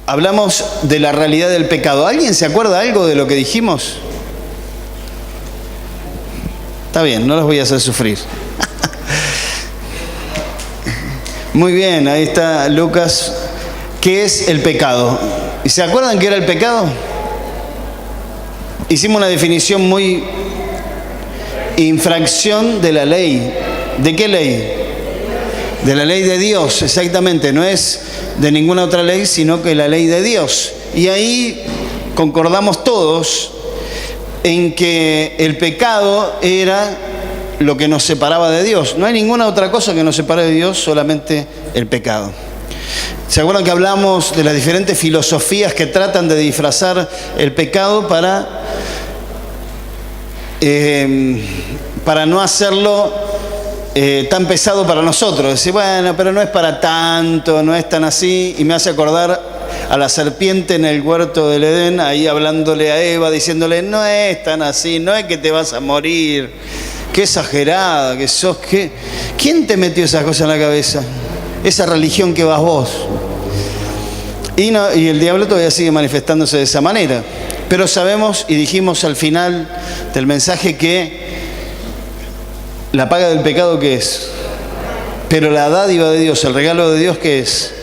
hablamos de la realidad del pecado. ¿Alguien se acuerda algo de lo que dijimos? Está bien, no los voy a hacer sufrir. Muy bien, ahí está Lucas. ¿Qué es el pecado? ¿Y se acuerdan qué era el pecado? Hicimos una definición muy... infracción de la ley. ¿De qué ley? De la ley de Dios, exactamente. No es de ninguna otra ley, sino que la ley de Dios. Y ahí concordamos todos en que el pecado era lo que nos separaba de Dios. No hay ninguna otra cosa que nos separe de Dios, solamente el pecado. ¿Se acuerdan que hablamos de las diferentes filosofías que tratan de disfrazar el pecado para no hacerlo tan pesado para nosotros? Decir, bueno, pero no es para tanto, no es tan así. Y me hace acordar a la serpiente en el huerto del Edén, ahí hablándole a Eva, diciéndole, no es tan así, no es que te vas a morir. Qué exagerada que sos. ¿Quién te metió esas cosas en la cabeza? Esa religión que vas vos. Y el diablo todavía sigue manifestándose de esa manera. Pero sabemos y dijimos al final del mensaje que la paga del pecado, ¿qué es? Pero la dádiva de Dios, el regalo de Dios, ¿qué es?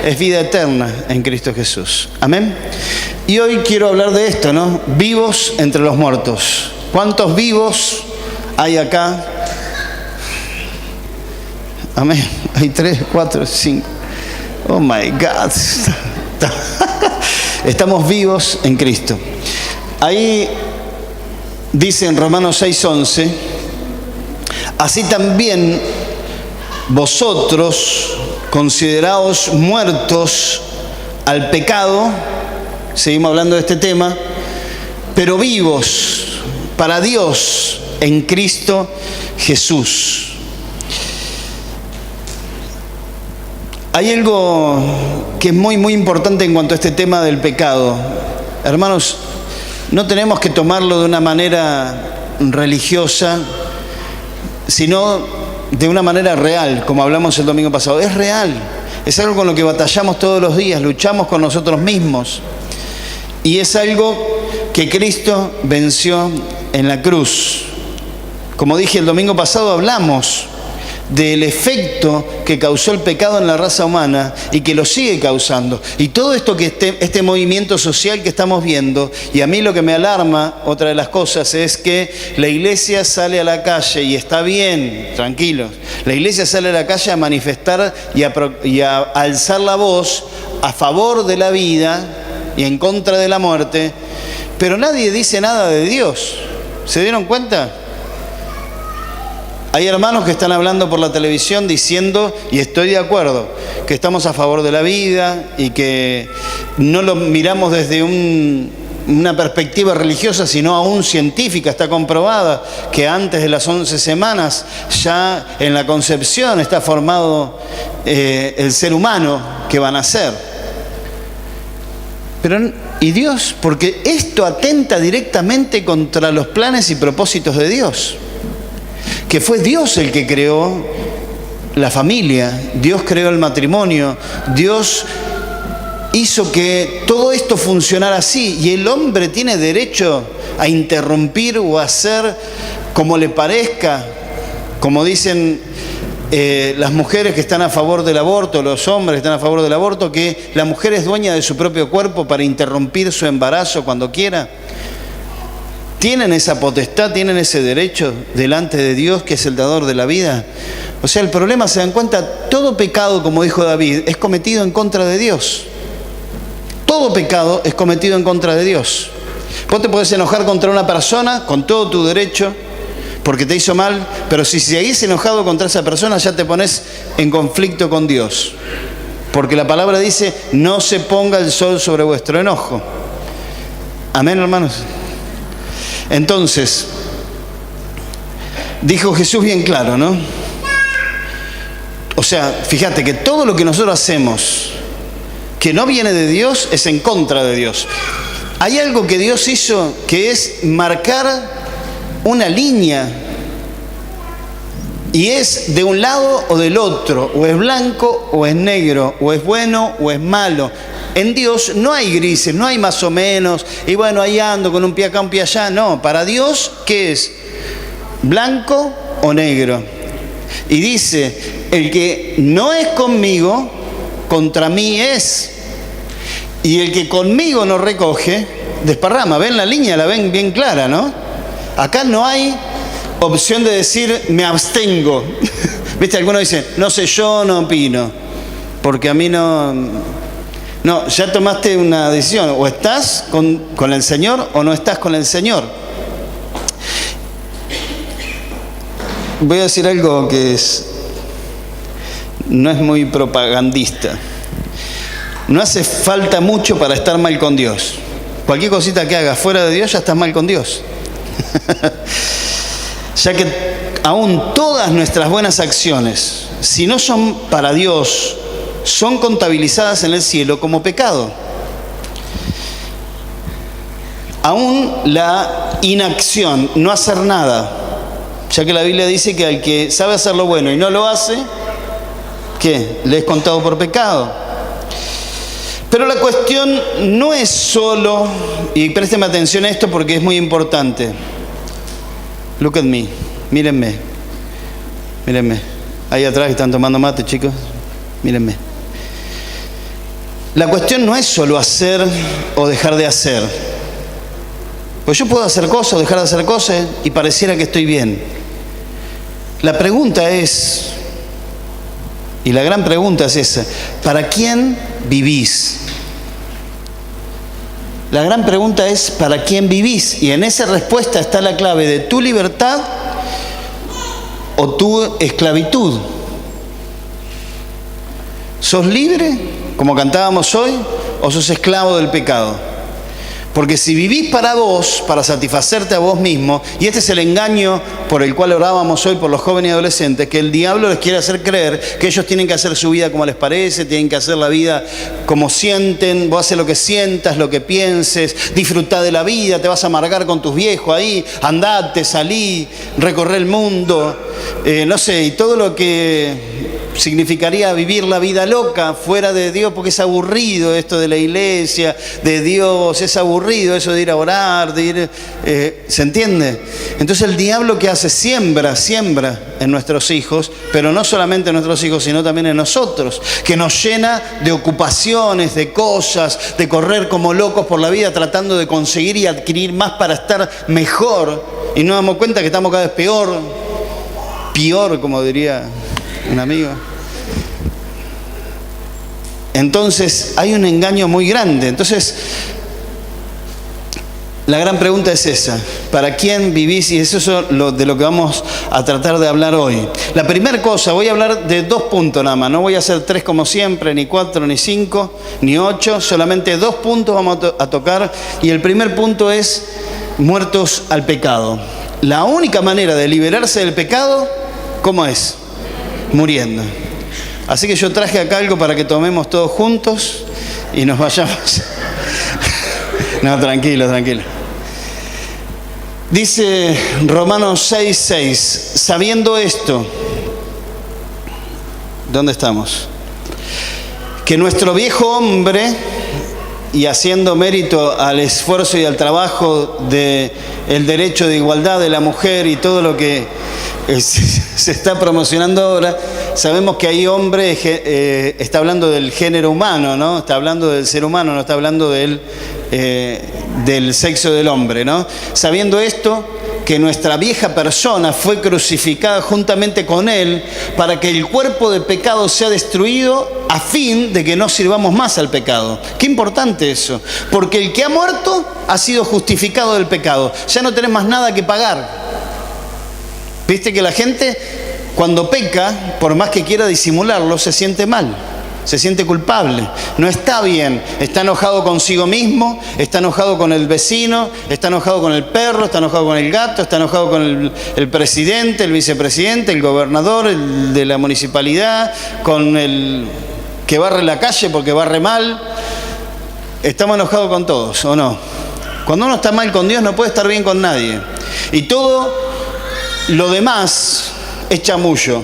Es vida eterna en Cristo Jesús. Amén. Y hoy quiero hablar de esto, ¿no? Vivos entre los muertos. ¿Cuántos vivos hay acá? Amén. Hay 3, 4, 5. Oh my God. Estamos vivos en Cristo. Ahí dice en Romanos 6:11, así también vosotros consideraos muertos al pecado, seguimos hablando de este tema, pero vivos para Dios en Cristo Jesús. Hay algo que es muy, muy importante en cuanto a este tema del pecado. Hermanos, no tenemos que tomarlo de una manera religiosa, sino de una manera real, como hablamos el domingo pasado. Es real, es algo con lo que batallamos todos los días, luchamos con nosotros mismos. Y es algo que Cristo venció en la cruz. Como dije el domingo pasado, hablamos del efecto que causó el pecado en la raza humana y que lo sigue causando. Y todo esto que este movimiento social que estamos viendo, y a mí lo que me alarma, otra de las cosas, es que la iglesia sale a la calle, y está bien, tranquilos, la iglesia sale a la calle a manifestar y a alzar la voz a favor de la vida y en contra de la muerte, pero nadie dice nada de Dios. ¿Se dieron cuenta? Hay hermanos que están hablando por la televisión diciendo, y estoy de acuerdo, que estamos a favor de la vida y que no lo miramos desde una perspectiva religiosa, sino aún científica. Está comprobada que antes de las 11 semanas ya en la concepción está formado el ser humano que va a nacer. Pero, ¿y Dios? Porque esto atenta directamente contra los planes y propósitos de Dios. Que fue Dios el que creó la familia, Dios creó el matrimonio, Dios hizo que todo esto funcionara así, y el hombre tiene derecho a interrumpir o a hacer como le parezca, como dicen las mujeres que están a favor del aborto, los hombres que están a favor del aborto, que la mujer es dueña de su propio cuerpo para interrumpir su embarazo cuando quiera. Tienen esa potestad, tienen ese derecho delante de Dios, que es el dador de la vida. O sea, el problema, se dan cuenta, todo pecado, como dijo David, es cometido en contra de Dios. Todo pecado es cometido en contra de Dios. Vos te podés enojar contra una persona con todo tu derecho porque te hizo mal, pero si seguís enojado contra esa persona ya te pones en conflicto con Dios. Porque la palabra dice, no se ponga el sol sobre vuestro enojo. Amén, hermanos. Entonces, dijo Jesús bien claro, ¿no? O sea, fíjate que todo lo que nosotros hacemos que no viene de Dios es en contra de Dios. Hay algo que Dios hizo que es marcar una línea, y es de un lado o del otro, o es blanco o es negro, o es bueno o es malo. En Dios no hay grises, no hay más o menos, y bueno, ahí ando con un pie acá, un pie allá. No, para Dios, ¿qué es? ¿Blanco o negro? Y dice, el que no es conmigo, contra mí es. Y el que conmigo no recoge, desparrama. ¿Ven la línea? La ven bien clara, ¿no? Acá no hay opción de decir, me abstengo. ¿Viste? Algunos dicen, no sé, yo no opino, porque a mí no... No, ya tomaste una decisión, o estás con el Señor o no estás con el Señor. Voy a decir algo que no es muy propagandista. No hace falta mucho para estar mal con Dios. Cualquier cosita que hagas fuera de Dios ya estás mal con Dios. Ya que aún todas nuestras buenas acciones, si no son para Dios, son contabilizadas en el cielo como pecado. Aún la inacción, no hacer nada, ya que la Biblia dice que al que sabe hacer lo bueno y no lo hace, ¿qué? Le es contado por pecado. Pero la cuestión no es solo, y présteme atención a esto porque es muy importante. Look at me, mírenme, mírenme. Ahí atrás que están tomando mate, chicos, mírenme. La cuestión no es solo hacer o dejar de hacer. Pues yo puedo hacer cosas o dejar de hacer cosas y pareciera que estoy bien. La pregunta es, y la gran pregunta es esa, ¿para quién vivís? La gran pregunta es, ¿para quién vivís? Y en esa respuesta está la clave de tu libertad o tu esclavitud. ¿Sos libre, como cantábamos hoy, o sos esclavo del pecado? Porque si vivís para vos, para satisfacerte a vos mismo, y este es el engaño por el cual orábamos hoy por los jóvenes y adolescentes, que el diablo les quiere hacer creer que ellos tienen que hacer su vida como les parece, tienen que hacer la vida como sienten, vos haces lo que sientas, lo que pienses, disfrutá de la vida, te vas a amargar con tus viejos ahí, andate, salí, recorre el mundo, no sé, y todo lo que significaría vivir la vida loca fuera de Dios, porque es aburrido esto de la iglesia, de Dios, es aburrido eso de ir a orar, de ir, ¿se entiende? Entonces el diablo, ¿qué hace? Siembra en nuestros hijos, pero no solamente en nuestros hijos, sino también en nosotros, que nos llena de ocupaciones, de cosas, de correr como locos por la vida tratando de conseguir y adquirir más para estar mejor, y nos damos cuenta que estamos cada vez peor, como diría un amigo. Entonces hay un engaño muy grande. Entonces la gran pregunta es esa: ¿para quién vivís? Y eso es de lo que vamos a tratar de hablar hoy. La primera cosa, voy a hablar de 2 puntos nada más. No voy a hacer 3 como siempre, ni 4, ni 5, ni 8. Solamente 2 puntos vamos a tocar. Y el primer punto es muertos al pecado. La única manera de liberarse del pecado, ¿cómo es? Muriendo. Así que yo traje acá algo para que tomemos todos juntos y nos vayamos. No, tranquilo. Dice Romanos 6:6, sabiendo esto, ¿dónde estamos? Que nuestro viejo hombre, y haciendo mérito al esfuerzo y al trabajo del derecho de igualdad de la mujer y todo lo que se está promocionando ahora, sabemos que hay hombre, está hablando del género humano, ¿no? Está hablando del ser humano, no está hablando del sexo del hombre, ¿no? Sabiendo esto, que nuestra vieja persona fue crucificada juntamente con él para que el cuerpo de pecado sea destruido a fin de que no sirvamos más al pecado. Qué importante eso, porque el que ha muerto ha sido justificado del pecado. Ya no tenés más nada que pagar. Viste que la gente cuando peca, por más que quiera disimularlo, se siente mal. Se siente culpable, no está bien, está enojado consigo mismo, está enojado con el vecino, está enojado con el perro, está enojado con el gato, está enojado con el presidente, el vicepresidente, el gobernador, el de la municipalidad, con el que barre la calle porque barre mal. Estamos enojados con todos, ¿o no? Cuando uno está mal con Dios no puede estar bien con nadie. Y todo lo demás es chamullo.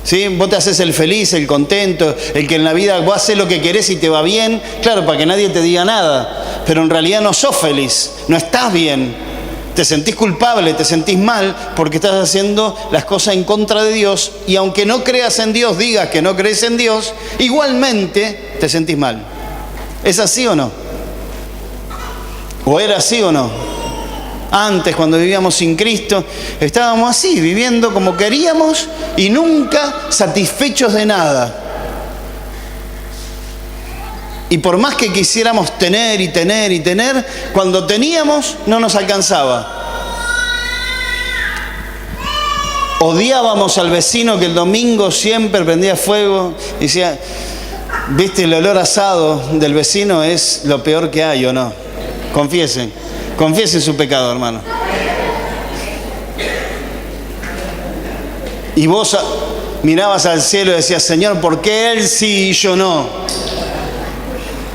¿Sí? Vos te haces el feliz, el contento, el que en la vida vos haces lo que querés y te va bien, claro, para que nadie te diga nada, pero en realidad no sos feliz, no estás bien, te sentís culpable, te sentís mal porque estás haciendo las cosas en contra de Dios, y aunque no creas en Dios, digas que no crees en Dios, igualmente te sentís mal. ¿Es así o no? ¿O era así o no? Antes, cuando vivíamos sin Cristo, estábamos así, viviendo como queríamos y nunca satisfechos de nada. Y por más que quisiéramos tener y tener y tener, cuando teníamos no nos alcanzaba. Odiábamos al vecino que el domingo siempre prendía fuego y decía, ¿viste el olor asado del vecino? Es lo peor que hay, ¿o no? Confiesen su pecado, hermano. Y vos mirabas al cielo y decías, Señor, ¿por qué él sí y yo no?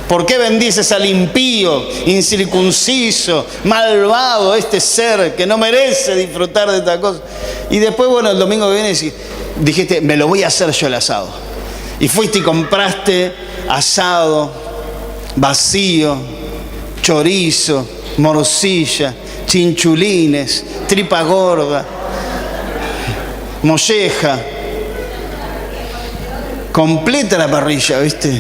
¿Por qué bendices al impío, incircunciso, malvado, este ser que no merece disfrutar de esta cosa? Y después, bueno, el domingo que viene dijiste, me lo voy a hacer yo el asado. Y fuiste y compraste asado, vacío, chorizo, morcilla, chinchulines, tripa gorda, molleja, completa la parrilla, ¿viste?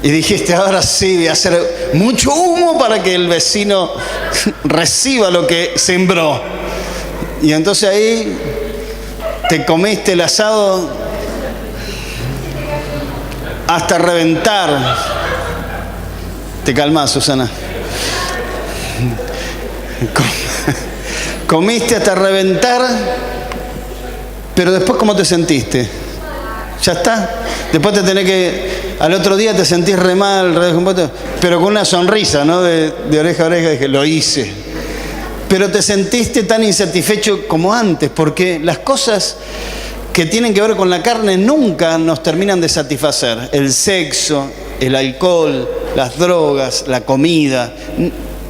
Y dijiste, ahora sí, voy a hacer mucho humo para que el vecino reciba lo que sembró. Y entonces ahí te comiste el asado hasta reventar. Te calmás, Susana. Comiste hasta reventar, pero después ¿cómo te sentiste? Ya está. Después te tenés que, al otro día te sentís re mal, pero con una sonrisa, ¿no? De oreja a oreja, dije, lo hice. Pero te sentiste tan insatisfecho como antes, porque las cosas que tienen que ver con la carne nunca nos terminan de satisfacer. El sexo, el alcohol, las drogas, la comida,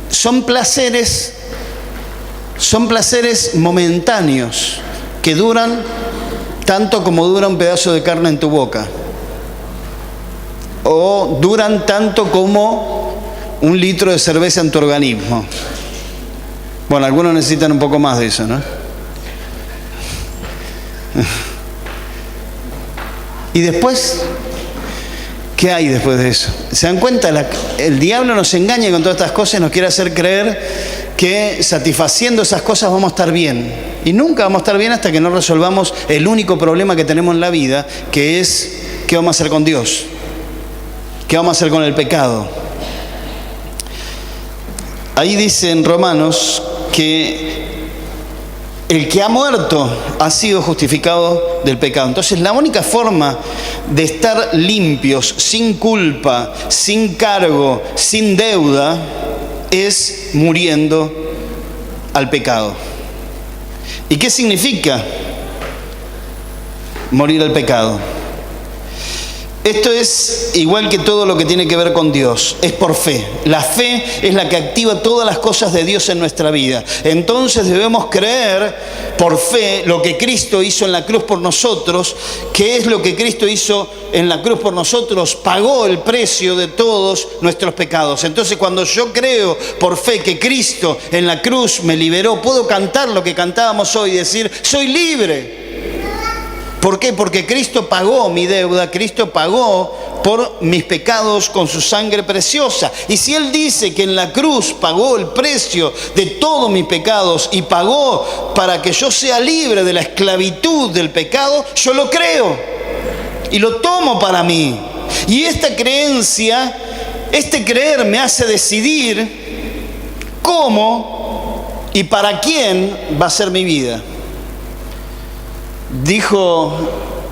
son placeres momentáneos que duran tanto como dura un pedazo de carne en tu boca, o duran tanto como 1 litro de cerveza en tu organismo. Bueno, algunos necesitan un poco más de eso, ¿no? Y después, ¿qué hay después de eso? ¿Se dan cuenta? El diablo nos engaña con todas estas cosas y nos quiere hacer creer que satisfaciendo esas cosas vamos a estar bien. Y nunca vamos a estar bien hasta que no resolvamos el único problema que tenemos en la vida, que es ¿qué vamos a hacer con Dios? ¿Qué vamos a hacer con el pecado? Ahí dice en Romanos que el que ha muerto ha sido justificado del pecado. Entonces la única forma de estar limpios, sin culpa, sin cargo, sin deuda, es muriendo al pecado. ¿Y qué significa morir al pecado? Esto es igual que todo lo que tiene que ver con Dios, es por fe. La fe es la que activa todas las cosas de Dios en nuestra vida. Entonces debemos creer por fe lo que Cristo hizo en la cruz por nosotros. ¿Qué es lo que Cristo hizo en la cruz por nosotros? Pagó el precio de todos nuestros pecados. Entonces cuando yo creo por fe que Cristo en la cruz me liberó, puedo cantar lo que cantábamos hoy y decir, soy libre. ¿Por qué? Porque Cristo pagó mi deuda, Cristo pagó por mis pecados con su sangre preciosa. Y si Él dice que en la cruz pagó el precio de todos mis pecados y pagó para que yo sea libre de la esclavitud del pecado, yo lo creo y lo tomo para mí. Y esta creencia, este creer me hace decidir cómo y para quién va a ser mi vida. Dijo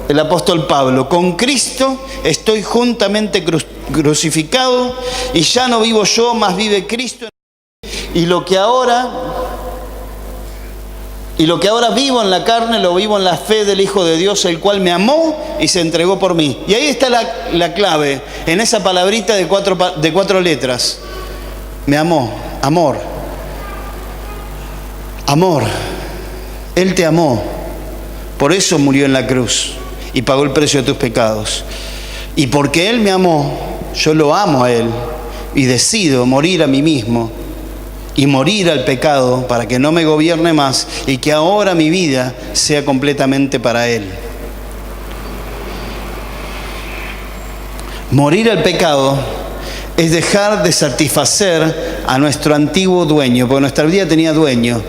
el apóstol Pablo, con Cristo estoy juntamente crucificado y ya no vivo yo, mas vive Cristo. Y lo que ahora vivo en la carne, lo vivo en la fe del Hijo de Dios, el cual me amó y se entregó por mí. Y ahí está la clave, en esa palabrita de cuatro letras. Me amó, amor. Amor. Él te amó. Por eso murió en la cruz y pagó el precio de tus pecados. Y porque Él me amó, yo lo amo a Él y decido morir a mí mismo y morir al pecado para que no me gobierne más y que ahora mi vida sea completamente para Él. Morir al pecado es dejar de satisfacer a nuestro antiguo dueño, porque nuestra vida tenía dueño.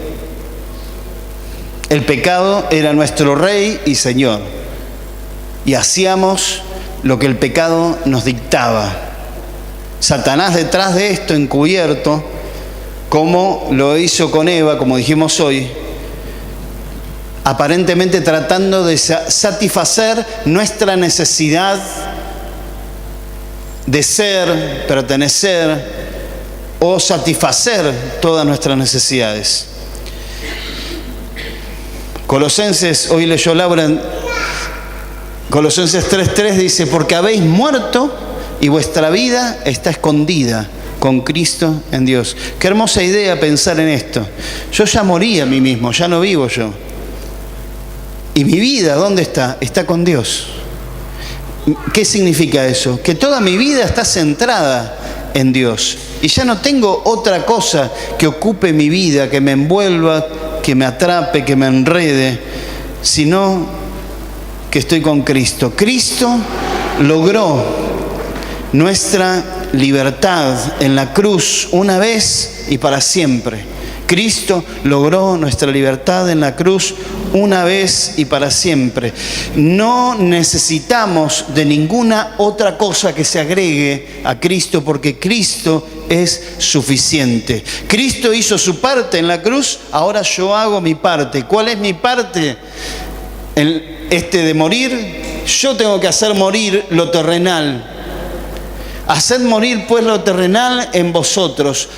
El pecado era nuestro rey y señor, y hacíamos lo que el pecado nos dictaba. Satanás detrás de esto, encubierto, como lo hizo con Eva, como dijimos hoy, aparentemente tratando de satisfacer nuestra necesidad de ser, pertenecer o satisfacer todas nuestras necesidades. Colosenses, hoy leyó Laura, Colosenses 3:3 dice: porque habéis muerto y vuestra vida está escondida con Cristo en Dios. Qué hermosa idea pensar en esto. Yo ya morí a mí mismo, ya no vivo yo. ¿Y mi vida dónde está? Está con Dios. ¿Qué significa eso? Que toda mi vida está centrada en Dios. Y ya no tengo otra cosa que ocupe mi vida, que me envuelva, que me atrape, que me enrede, sino que estoy con Cristo. Cristo logró nuestra libertad en la cruz una vez y para siempre. Cristo logró nuestra libertad en la cruz una vez y para siempre. No necesitamos de ninguna otra cosa que se agregue a Cristo, porque Cristo es suficiente. Cristo hizo su parte en la cruz, ahora yo hago mi parte. ¿Cuál es mi parte? De morir. Yo tengo que hacer morir lo terrenal. Haced morir pues lo terrenal en vosotros: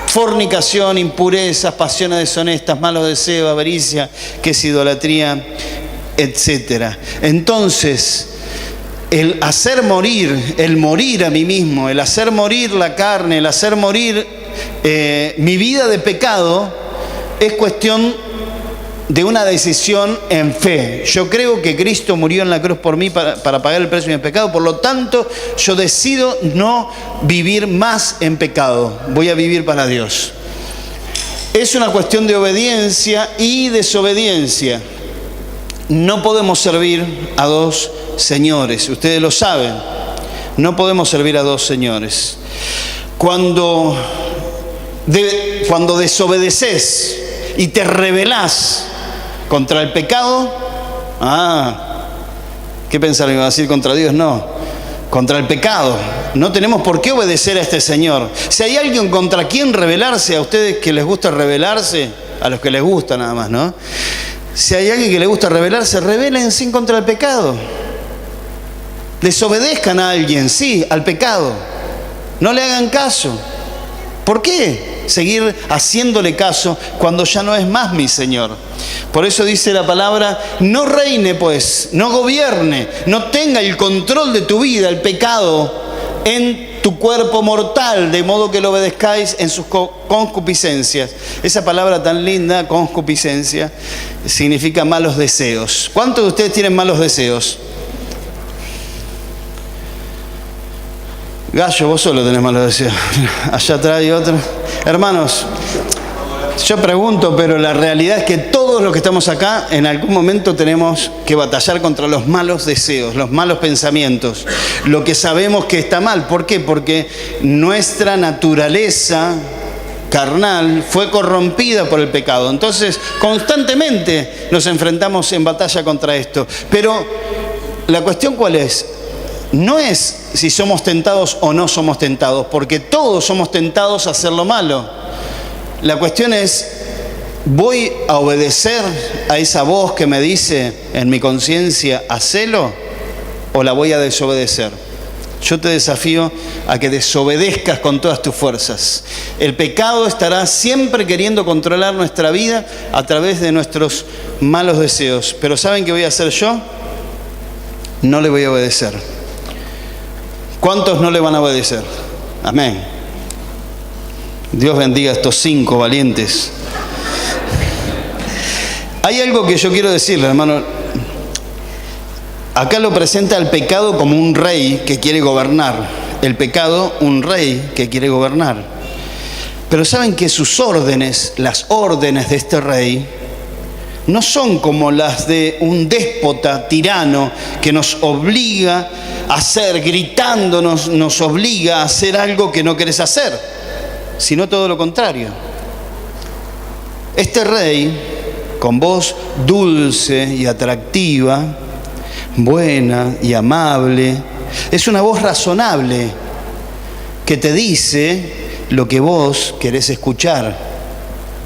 fornicación, impurezas, pasiones deshonestas, malos deseos, avaricia, que es idolatría, etc. Entonces, el hacer morir, el morir a mí mismo, el hacer morir la carne, el hacer morir mi vida de pecado, es cuestión de una decisión en fe. Yo creo que Cristo murió en la cruz por mí para pagar el precio de mi pecado, por lo tanto yo decido no vivir más en pecado, voy a vivir para Dios. Es una cuestión de obediencia y desobediencia. No podemos servir a dos señores, ustedes lo saben, no podemos servir a dos señores. Cuando desobedeces y te rebelás contra el pecado, ¿qué pensaron? ¿Iba a decir contra Dios? No, contra el pecado. No tenemos por qué obedecer a este Señor. Si hay alguien contra quien rebelarse, a ustedes que les gusta rebelarse, a los que les gusta nada más, ¿no? Si hay alguien que le gusta rebelarse, rebélense contra el pecado. Desobedezcan a alguien, sí, al pecado. No le hagan caso. ¿Por qué seguir haciéndole caso cuando ya no es más mi Señor? Por eso dice la palabra: no reine pues, no gobierne, no tenga el control de tu vida, el pecado, en tu cuerpo mortal, de modo que lo obedezcáis en sus concupiscencias. Esa palabra tan linda, concupiscencia, significa malos deseos. ¿Cuántos de ustedes tienen malos deseos? Gallo, vos solo tenés malos deseos. Allá atrás hay otro. Hermanos, yo pregunto, pero la realidad es que todos los que estamos acá en algún momento tenemos que batallar contra los malos deseos, los malos pensamientos, lo que sabemos que está mal. ¿Por qué? Porque nuestra naturaleza carnal fue corrompida por el pecado. Entonces, constantemente nos enfrentamos en batalla contra esto. Pero la cuestión, ¿cuál es? No es si somos tentados o no somos tentados, porque todos somos tentados a hacer lo malo. La cuestión es: ¿voy a obedecer a esa voz que me dice en mi conciencia, hacelo, o la voy a desobedecer? Yo te desafío a que desobedezcas con todas tus fuerzas. El pecado estará siempre queriendo controlar nuestra vida a través de nuestros malos deseos. Pero ¿saben qué voy a hacer yo? No le voy a obedecer. ¿Cuántos no le van a obedecer? Amén. Dios bendiga a estos 5 valientes. Hay algo que yo quiero decirle, hermano. Acá lo presenta al pecado como un rey que quiere gobernar. El pecado, un rey que quiere gobernar. Pero saben que sus órdenes, las órdenes de este rey, no son como las de un déspota tirano que nos obliga a hacer, gritándonos, nos obliga a hacer algo que no querés hacer, sino todo lo contrario. Este rey, con voz dulce y atractiva, buena y amable, es una voz razonable que te dice lo que vos querés escuchar.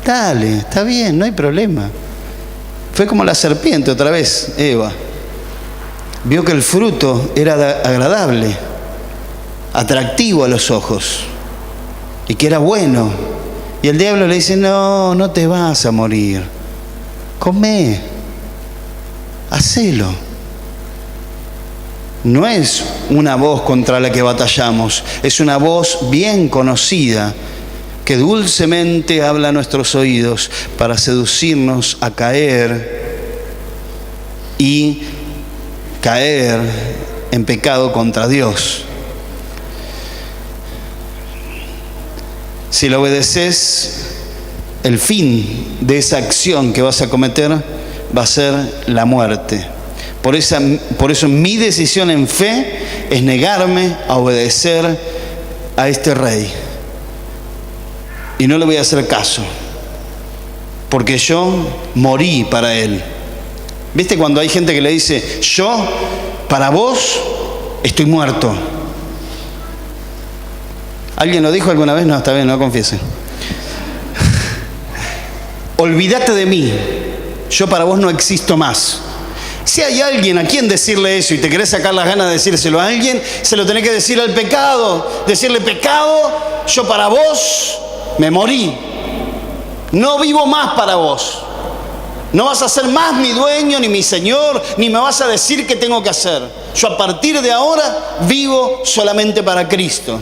Dale, está bien, no hay problema. Fue como la serpiente otra vez, Eva. Vio que el fruto era agradable, atractivo a los ojos y que era bueno. Y el diablo le dice, no, no te vas a morir. Comé, hacelo. No es una voz contra la que batallamos, es una voz bien conocida que dulcemente habla a nuestros oídos para seducirnos a caer y caer en pecado contra Dios. Si lo obedeces, el fin de esa acción que vas a cometer va a ser la muerte. Por eso mi decisión en fe es negarme a obedecer a este rey. Y no le voy a hacer caso, porque yo morí para él. ¿Viste cuando hay gente que le dice, yo, para vos, estoy muerto? ¿Alguien lo dijo alguna vez? No, está bien, no confiesen. Olvídate de mí, yo para vos no existo más. Si hay alguien a quien decirle eso y te querés sacar las ganas de decírselo a alguien, se lo tenés que decir al pecado. Decirle, pecado, yo para vos me morí. No vivo más para vos. No vas a ser más mi dueño, ni mi señor, ni me vas a decir qué tengo que hacer. Yo a partir de ahora vivo solamente para Cristo.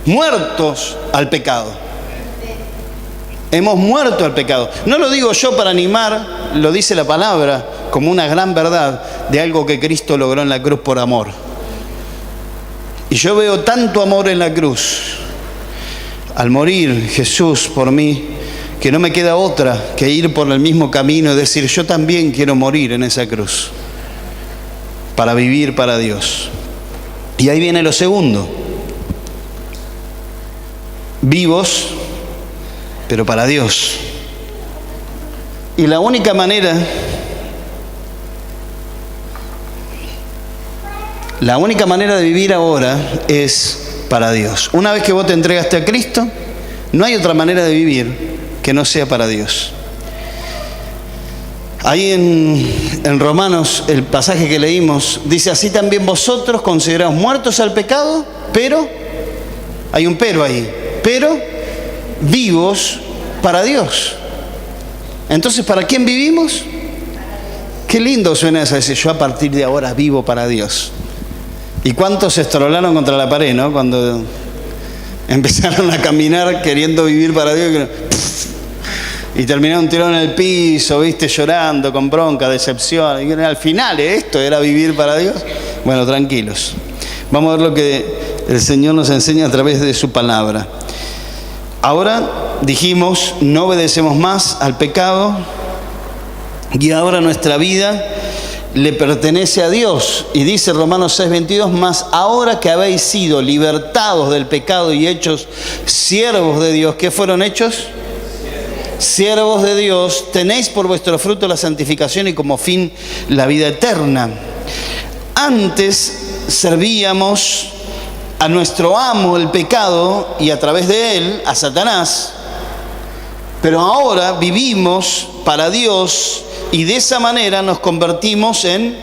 Muertos al pecado. Hemos muerto al pecado. No lo digo yo para animar, lo dice la palabra como una gran verdad de algo que Cristo logró en la cruz por amor. Y yo veo tanto amor en la cruz, al morir Jesús por mí, que no me queda otra que ir por el mismo camino y decir, yo también quiero morir en esa cruz, para vivir para Dios. Y ahí viene lo segundo. Vivos, pero para Dios. Y la única manera de vivir ahora es para Dios. Una vez que vos te entregaste a Cristo, no hay otra manera de vivir que no sea para Dios. Ahí en Romanos, el pasaje que leímos, dice, así también vosotros consideraos muertos al pecado, pero, hay un pero ahí, pero vivos para Dios. Entonces, ¿para quién vivimos? Qué lindo suena eso, decir, yo a partir de ahora vivo para Dios. ¿Y cuántos se estrolaron contra la pared, no? Cuando empezaron a caminar queriendo vivir para Dios y terminaron tirados en el piso, viste, llorando, con bronca, decepción. Y al final esto era vivir para Dios. Bueno, tranquilos. Vamos a ver lo que el Señor nos enseña a través de su palabra. Ahora dijimos, no obedecemos más al pecado y ahora nuestra vida le pertenece a Dios. Y dice Romanos 6:22, mas ahora que habéis sido libertados del pecado y hechos siervos de Dios, ¿qué fueron hechos? Siervos de Dios, tenéis por vuestro fruto la santificación y como fin la vida eterna. Antes servíamos a nuestro amo el pecado y a través de él a Satanás, pero ahora vivimos para Dios y de esa manera nos convertimos en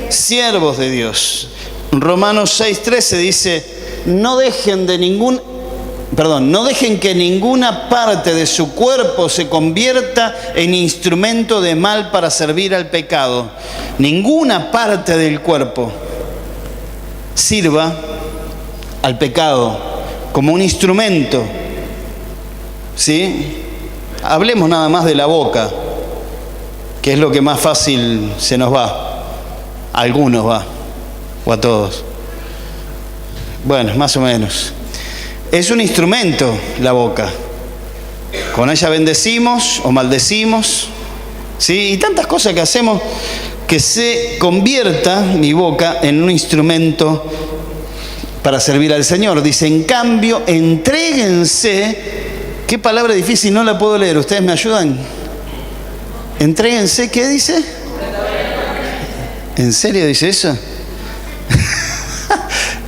siervos de Dios. Romanos 6:13 dice, no dejen que ninguna parte de su cuerpo se convierta en instrumento de mal para servir al pecado. Ninguna parte del cuerpo sirva al pecado como un instrumento. ¿Sí? Hablemos nada más de la boca, que es lo que más fácil se nos va. A algunos va, o a todos. Bueno, más o menos. Es un instrumento la boca. Con ella bendecimos o maldecimos, ¿sí? Y tantas cosas que hacemos, que se convierta mi boca en un instrumento para servir al Señor. Dice, en cambio, entréguense. Qué palabra difícil, no la puedo leer. ¿Ustedes me ayudan? Entréguense, ¿qué dice? ¿En serio dice eso?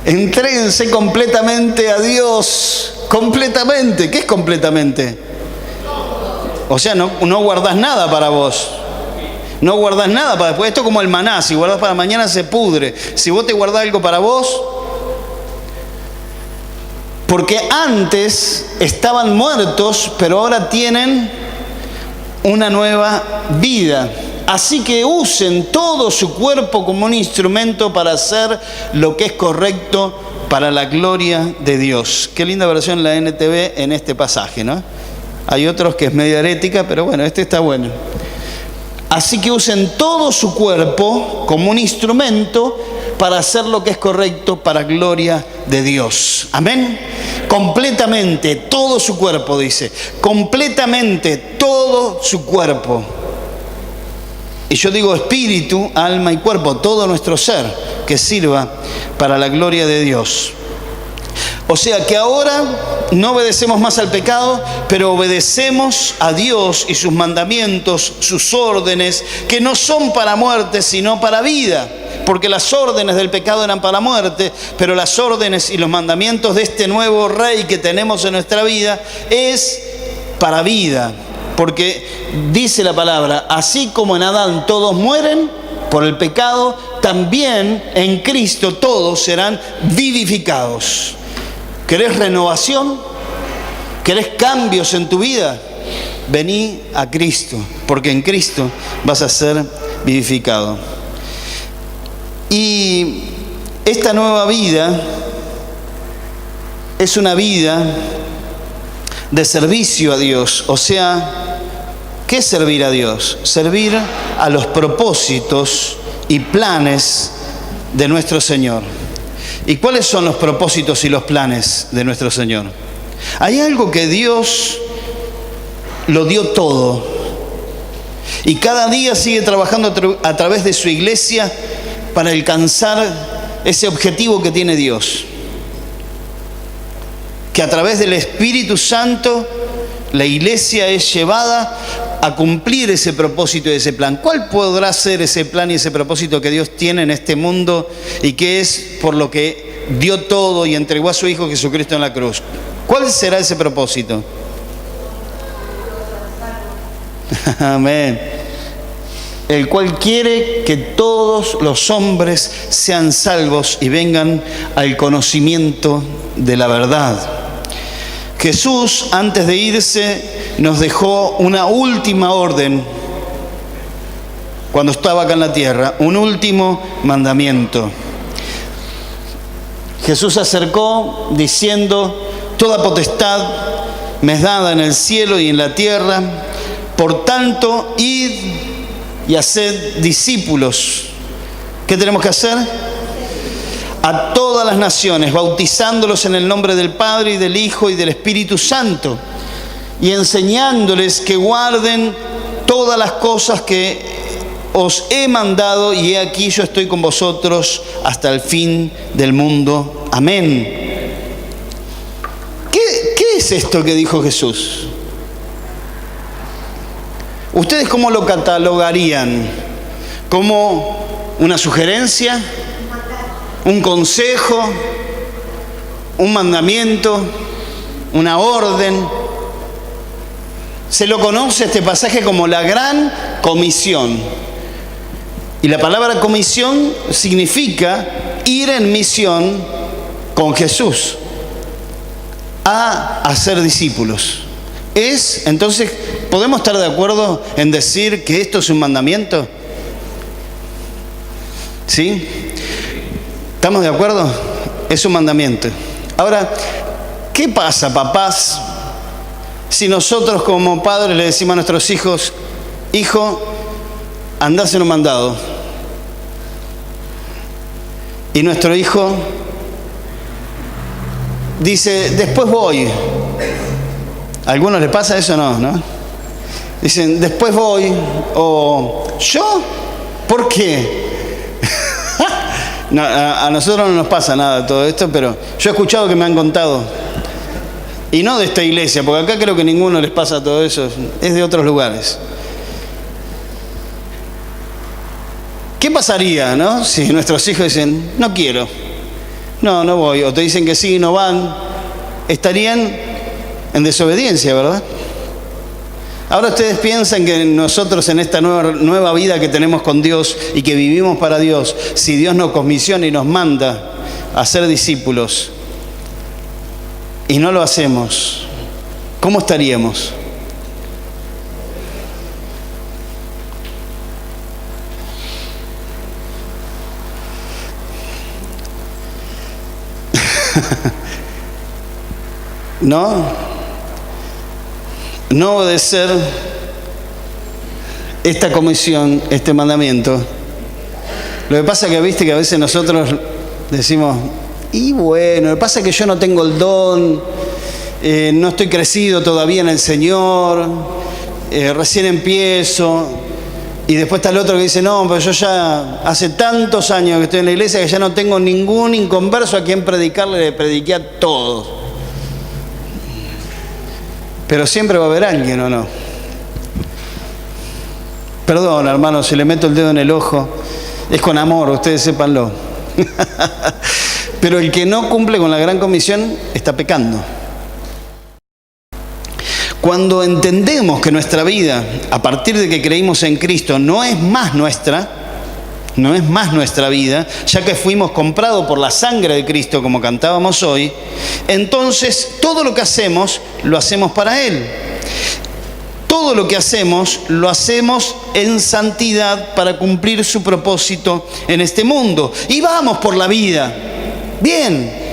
Entréguense completamente a Dios. Completamente. ¿Qué es completamente? O sea, no guardás nada para vos. No guardás nada para después. Esto es como el maná. Si guardás para mañana se pudre. Si vos te guardás algo para vos... Porque antes estaban muertos, pero ahora tienen una nueva vida. Así que usen todo su cuerpo como un instrumento para hacer lo que es correcto para la gloria de Dios. Qué linda versión la NTV en este pasaje, ¿no? Hay otros que es medio herética, pero bueno, este está bueno. Así que usen todo su cuerpo como un instrumento para hacer lo que es correcto para gloria de Dios. Amén. Completamente, todo su cuerpo, dice. Completamente, todo su cuerpo. Y yo digo espíritu, alma y cuerpo, todo nuestro ser, que sirva para la gloria de Dios. O sea que ahora no obedecemos más al pecado, pero obedecemos a Dios y sus mandamientos, sus órdenes, que no son para muerte, sino para vida. Porque las órdenes del pecado eran para muerte, pero las órdenes y los mandamientos de este nuevo Rey que tenemos en nuestra vida es para vida. Porque dice la palabra, así como en Adán todos mueren por el pecado, también en Cristo todos serán vivificados. ¿Querés renovación? ¿Querés cambios en tu vida? Vení a Cristo, porque en Cristo vas a ser vivificado. Y esta nueva vida es una vida de servicio a Dios. O sea, ¿qué es servir a Dios? Servir a los propósitos y planes de nuestro Señor. ¿Y cuáles son los propósitos y los planes de nuestro Señor? Hay algo que Dios lo dio todo. Y cada día sigue trabajando a través de su iglesia para alcanzar ese objetivo que tiene Dios. Que a través del Espíritu Santo la iglesia es llevada a cumplir ese propósito y ese plan. ¿Cuál podrá ser ese plan y ese propósito que Dios tiene en este mundo y que es por lo que dio todo y entregó a su Hijo Jesucristo en la cruz? ¿Cuál será ese propósito? Amén. El cual quiere que todos los hombres sean salvos y vengan al conocimiento de la verdad. Jesús, antes de irse, nos dejó una última orden cuando estaba acá en la tierra, un último mandamiento. Jesús se acercó diciendo, toda potestad me es dada en el cielo y en la tierra, por tanto, id y haced discípulos. ¿Qué tenemos que hacer? A todas las naciones, bautizándolos en el nombre del Padre y del Hijo y del Espíritu Santo, y enseñándoles que guarden todas las cosas que os he mandado, y he aquí yo estoy con vosotros hasta el fin del mundo. Amén. ¿Qué es esto que dijo Jesús? ¿Ustedes cómo lo catalogarían? ¿Como una sugerencia? ¿Un consejo? ¿Un mandamiento? ¿Una orden? Se lo conoce este pasaje como la Gran Comisión. Y la palabra comisión significa ir en misión con Jesús a hacer discípulos. Entonces, ¿podemos estar de acuerdo en decir que esto es un mandamiento? ¿Sí? ¿Estamos de acuerdo? Es un mandamiento. Ahora, ¿qué pasa, papás, si nosotros como padres le decimos a nuestros hijos, hijo, andá a hacer un mandado? Y nuestro hijo dice, después voy. ¿A algunos les pasa eso? No. Dicen, después voy. O, ¿yo? ¿Por qué? No, a nosotros no nos pasa nada todo esto, pero yo he escuchado que me han contado. Y no de esta iglesia, porque acá creo que a ninguno les pasa todo eso. Es de otros lugares. ¿Qué pasaría, no? Si nuestros hijos dicen, no quiero, no voy, o te dicen que sí, no van, estarían en desobediencia, ¿verdad? Ahora ustedes piensan que nosotros en esta nueva vida que tenemos con Dios y que vivimos para Dios, si Dios nos comisiona y nos manda a ser discípulos y no lo hacemos, ¿cómo estaríamos? No obedecer esta comisión, este mandamiento. Lo que pasa es que viste que a veces nosotros decimos, y bueno, lo que pasa es que yo no tengo el don, no estoy crecido todavía en el Señor, recién empiezo. Y después está el otro que dice, no, pero yo ya hace tantos años que estoy en la iglesia que ya no tengo ningún inconverso a quien predicarle, le prediqué a todos. Pero siempre va a haber alguien, ¿o no? Perdón, hermano, si le meto el dedo en el ojo, es con amor, ustedes sépanlo. Pero el que no cumple con la gran comisión está pecando. Cuando entendemos que nuestra vida, a partir de que creímos en Cristo, no es más nuestra vida, ya que fuimos comprados por la sangre de Cristo, como cantábamos hoy, entonces todo lo que hacemos, lo hacemos para Él. Todo lo que hacemos, lo hacemos en santidad para cumplir su propósito en este mundo. Y vamos por la vida, bien,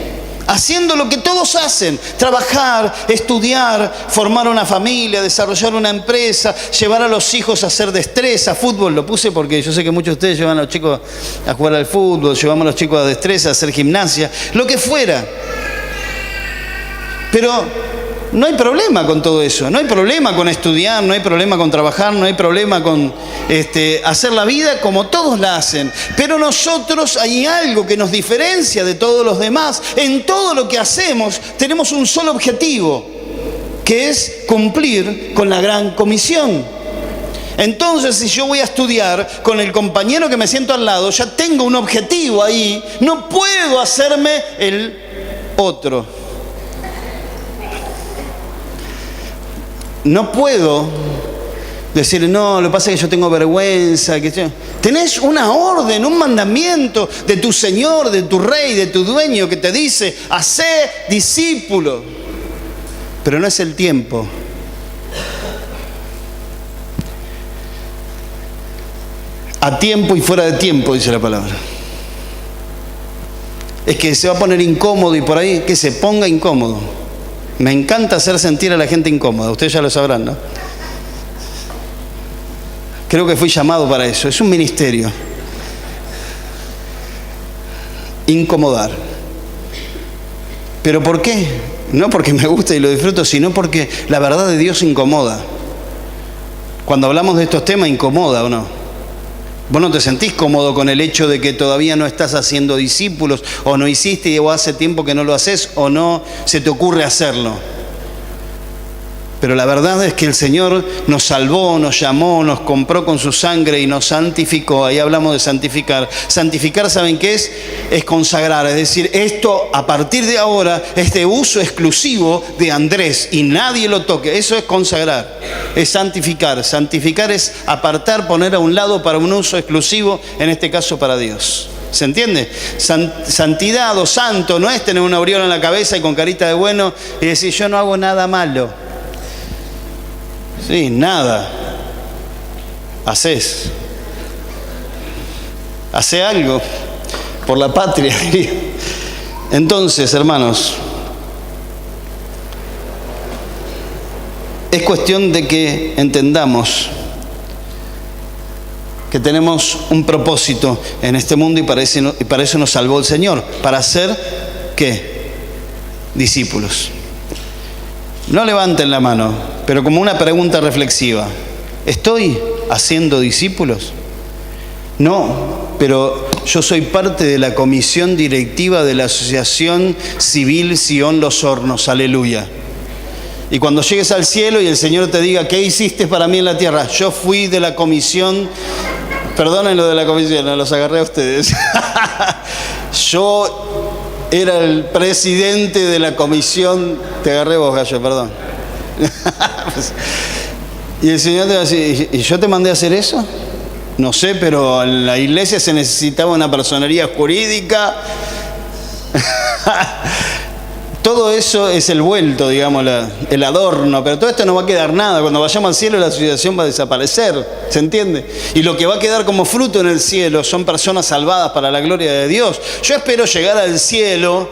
haciendo lo que todos hacen: trabajar, estudiar, formar una familia, desarrollar una empresa, llevar a los hijos a hacer destreza, fútbol. Lo puse porque yo sé que muchos de ustedes llevan a los chicos a jugar al fútbol, llevamos a los chicos a destreza, a hacer gimnasia, lo que fuera. Pero no hay problema con todo eso, no hay problema con estudiar, no hay problema con trabajar, no hay problema con hacer la vida como todos la hacen. Pero nosotros, hay algo que nos diferencia de todos los demás. En todo lo que hacemos tenemos un solo objetivo, que es cumplir con la gran comisión. Entonces, si yo voy a estudiar con el compañero que me siento al lado, ya tengo un objetivo ahí, no puedo hacerme el otro. No puedo decir, no, lo que pasa es que yo tengo vergüenza. Tenés una orden, un mandamiento de tu Señor, de tu Rey, de tu Dueño, que te dice, hacé discípulo. Pero no es el tiempo. A tiempo y fuera de tiempo, dice la palabra. Es que se va a poner incómodo y por ahí que se ponga incómodo. Me encanta hacer sentir a la gente incómoda, ustedes ya lo sabrán, ¿no? Creo que fui llamado para eso, es un ministerio. Incomodar. ¿Pero por qué? No porque me gusta y lo disfruto, sino porque la verdad de Dios incomoda. Cuando hablamos de estos temas, incomoda, ¿o no? Vos no te sentís cómodo con el hecho de que todavía no estás haciendo discípulos, o no hiciste, o hace tiempo que no lo haces, o no se te ocurre hacerlo. Pero la verdad es que el Señor nos salvó, nos llamó, nos compró con su sangre y nos santificó. Ahí hablamos de santificar. Santificar, ¿saben qué es? Es consagrar. Es decir, esto a partir de ahora es de uso exclusivo de Andrés y nadie lo toque. Eso es consagrar, es santificar. Santificar es apartar, poner a un lado para un uso exclusivo, en este caso para Dios. ¿Se entiende? Santidad o santo no es tener una aureola en la cabeza y con carita de bueno y decir, yo no hago nada malo. Sí, nada. Hacé algo por la patria. Entonces, hermanos, es cuestión de que entendamos que tenemos un propósito en este mundo y para eso nos salvó el Señor, para ser, ¿qué? Discípulos. No levanten la mano, pero como una pregunta reflexiva. ¿Estoy haciendo discípulos? No, pero yo soy parte de la comisión directiva de la Asociación Civil Sion Los Hornos. Aleluya. Y cuando llegues al cielo y el Señor te diga, ¿qué hiciste para mí en la tierra? Yo fui de la comisión, perdonen lo de la comisión, no los agarré a ustedes. Yo era el presidente de la comisión, te agarré vos, Gallo, perdón. Y el Señor te va a decir, ¿y yo te mandé a hacer eso? No sé, pero en la iglesia se necesitaba una personería jurídica. Todo eso es el vuelto, digamos, el adorno, pero todo esto no va a quedar nada. Cuando vayamos al cielo la asociación va a desaparecer, ¿se entiende? Y lo que va a quedar como fruto en el cielo son personas salvadas para la gloria de Dios. Yo espero llegar al cielo,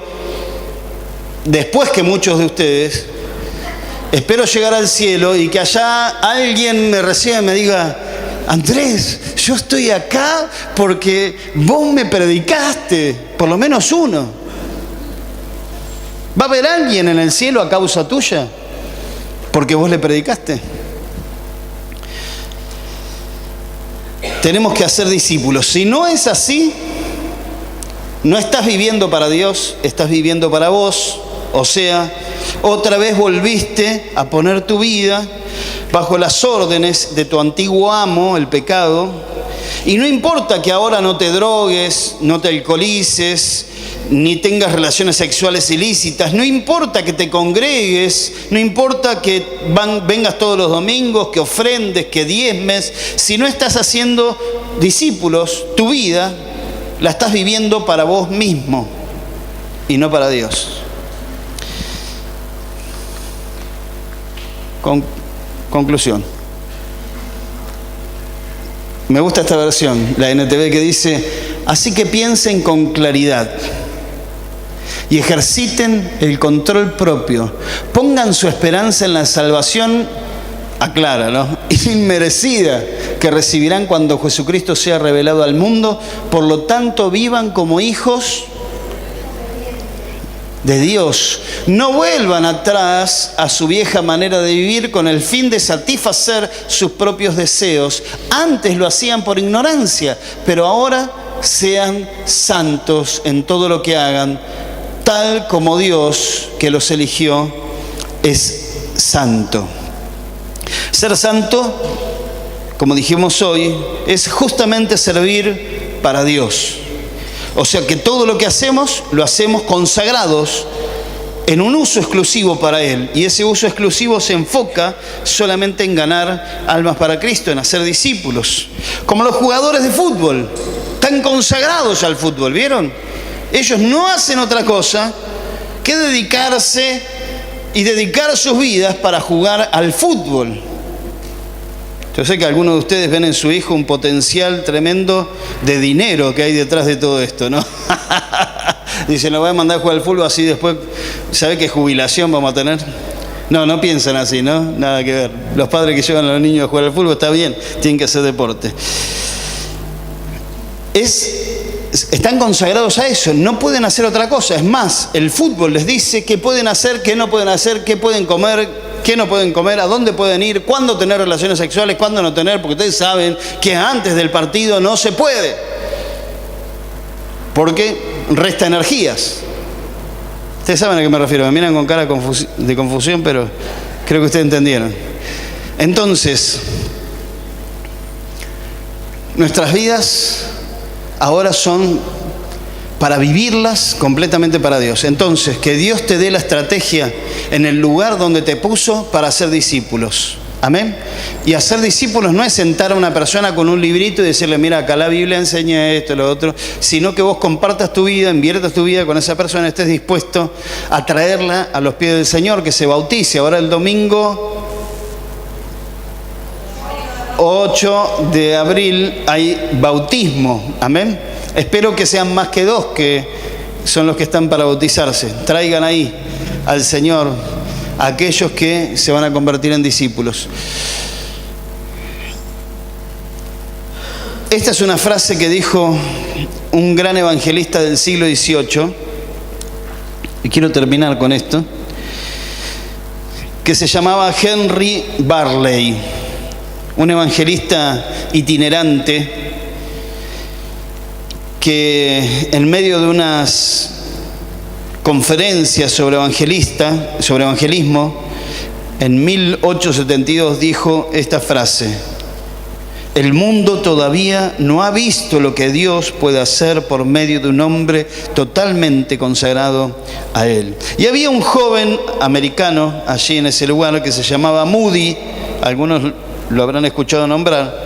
después que muchos de ustedes, espero llegar al cielo y que allá alguien me reciba y me diga, Andrés, yo estoy acá porque vos me predicaste, por lo menos uno. ¿Va a haber alguien en el cielo a causa tuya? Porque vos le predicaste. Tenemos que hacer discípulos. Si no es así, no estás viviendo para Dios, estás viviendo para vos. O sea, otra vez volviste a poner tu vida bajo las órdenes de tu antiguo amo, el pecado. Y no importa que ahora no te drogues, no te alcoholices, ni tengas relaciones sexuales ilícitas, no importa que te congregues, no importa que vengas todos los domingos, que ofrendes, que diezmes, si no estás haciendo discípulos, tu vida la estás viviendo para vos mismo y no para Dios. Conclusión. Me gusta esta versión, la NTV, que dice, así que piensen con claridad y ejerciten el control propio. Pongan su esperanza en la salvación, aclara, ¿no?, inmerecida que recibirán cuando Jesucristo sea revelado al mundo. Por lo tanto, vivan como hijos de Dios. No vuelvan atrás a su vieja manera de vivir con el fin de satisfacer sus propios deseos. Antes lo hacían por ignorancia, pero ahora sean santos en todo lo que hagan, tal como Dios que los eligió es santo. Ser santo, como dijimos hoy, es justamente servir para Dios. O sea que todo lo que hacemos, lo hacemos consagrados en un uso exclusivo para Él. Y ese uso exclusivo se enfoca solamente en ganar almas para Cristo, en hacer discípulos. Como los jugadores de fútbol, están consagrados al fútbol, ¿vieron? Ellos no hacen otra cosa que dedicarse y dedicar sus vidas para jugar al fútbol. Yo sé que algunos de ustedes ven en su hijo un potencial tremendo de dinero que hay detrás de todo esto, ¿no? Dicen, lo voy a mandar a jugar al fútbol, así después, ¿sabe qué jubilación vamos a tener? No, no piensan así, ¿no? Nada que ver. Los padres que llevan a los niños a jugar al fútbol, está bien, tienen que hacer deporte. Están consagrados a eso, no pueden hacer otra cosa. Es más, el fútbol les dice qué pueden hacer, qué no pueden hacer, qué pueden comer, qué no pueden comer, a dónde pueden ir, cuándo tener relaciones sexuales, cuándo no tener, porque ustedes saben que antes del partido no se puede, porque resta energías. Ustedes saben a qué me refiero, me miran con cara de confusión, pero creo que ustedes entendieron. Entonces, nuestras vidas ahora son para vivirlas completamente para Dios. Entonces, que Dios te dé la estrategia en el lugar donde te puso para hacer discípulos. Amén. Y hacer discípulos no es sentar a una persona con un librito y decirle, mira, acá la Biblia enseña esto, lo otro, sino que vos compartas tu vida, inviertas tu vida con esa persona, estés dispuesto a traerla a los pies del Señor, que se bautice. Ahora el domingo 8 de abril hay bautismo. Amén. Espero que sean más que 2 que son los que están para bautizarse. Traigan ahí al Señor a aquellos que se van a convertir en discípulos. Esta es una frase que dijo un gran evangelista del siglo XVIII, y quiero terminar con esto, que se llamaba Henry Barley, un evangelista itinerante que en medio de unas conferencias sobre evangelismo, en 1872 dijo esta frase: el mundo todavía no ha visto lo que Dios puede hacer por medio de un hombre totalmente consagrado a Él. Y había un joven americano allí en ese lugar que se llamaba Moody, algunos lo habrán escuchado nombrar,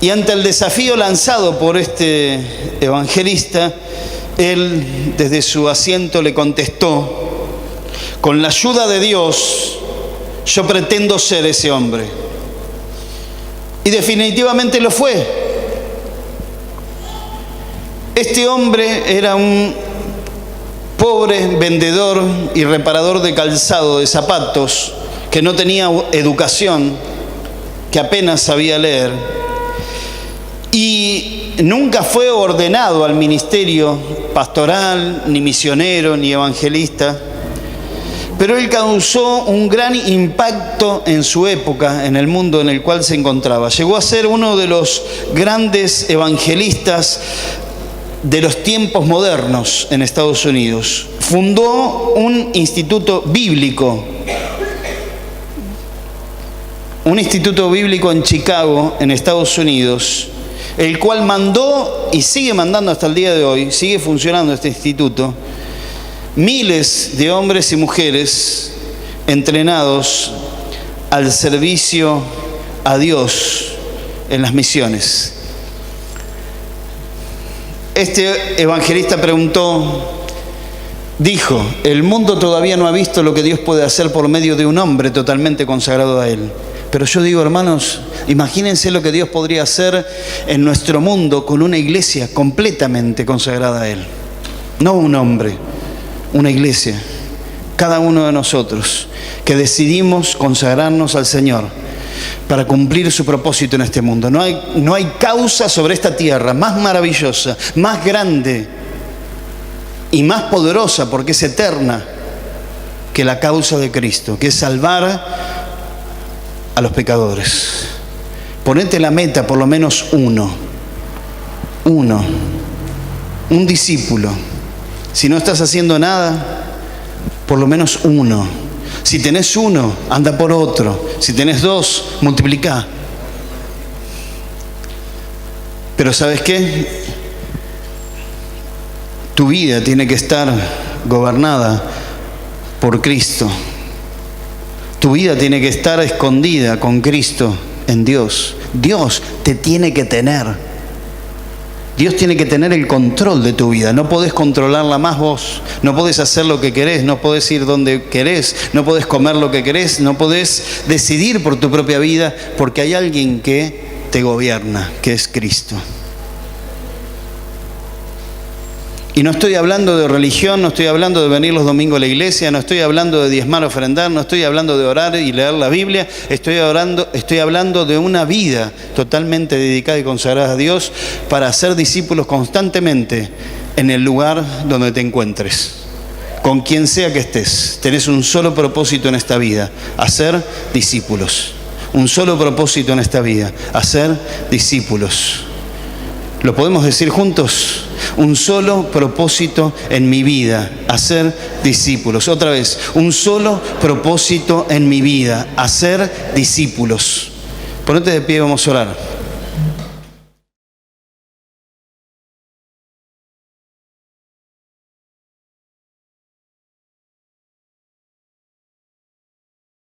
y ante el desafío lanzado por este evangelista, él desde su asiento le contestó: con la ayuda de Dios, yo pretendo ser ese hombre. Y definitivamente lo fue. Este hombre era un pobre vendedor y reparador de calzado, de zapatos, que no tenía educación, que apenas sabía leer, y nunca fue ordenado al ministerio pastoral, ni misionero, ni evangelista. Pero él causó un gran impacto en su época, en el mundo en el cual se encontraba. Llegó a ser uno de los grandes evangelistas de los tiempos modernos en Estados Unidos. Fundó un instituto bíblico en Chicago, en Estados Unidos, el cual mandó y sigue mandando hasta el día de hoy, sigue funcionando este instituto, miles de hombres y mujeres entrenados al servicio a Dios en las misiones. Este evangelista dijo, el mundo todavía no ha visto lo que Dios puede hacer por medio de un hombre totalmente consagrado a Él. Pero yo digo, hermanos, imagínense lo que Dios podría hacer en nuestro mundo con una iglesia completamente consagrada a Él. No un hombre, una iglesia, cada uno de nosotros, que decidimos consagrarnos al Señor para cumplir su propósito en este mundo. No hay causa sobre esta tierra más maravillosa, más grande y más poderosa, porque es eterna, que la causa de Cristo, que es salvar a los pecadores. Ponete la meta, por lo menos un discípulo. Si no estás haciendo nada, por lo menos uno. Si tenés uno, anda por otro. Si tenés dos, multiplicá. Pero ¿sabes qué? Tu vida tiene que estar gobernada por Cristo. Tu vida tiene que estar escondida con Cristo en Dios. Dios te tiene que tener. Dios tiene que tener el control de tu vida. No podés controlarla más vos. No podés hacer lo que querés. No podés ir donde querés. No podés comer lo que querés. No podés decidir por tu propia vida, porque hay alguien que te gobierna, que es Cristo. Y no estoy hablando de religión, no estoy hablando de venir los domingos a la iglesia, no estoy hablando de diezmar, ofrendar, no estoy hablando de orar y leer la Biblia, estoy hablando de una vida totalmente dedicada y consagrada a Dios para hacer discípulos constantemente en el lugar donde te encuentres. Con quien sea que estés, tenés un solo propósito en esta vida: hacer discípulos. Un solo propósito en esta vida: hacer discípulos. ¿Lo podemos decir juntos? Un solo propósito en mi vida: hacer discípulos. Otra vez, un solo propósito en mi vida: hacer discípulos. Ponete de pie, vamos a orar.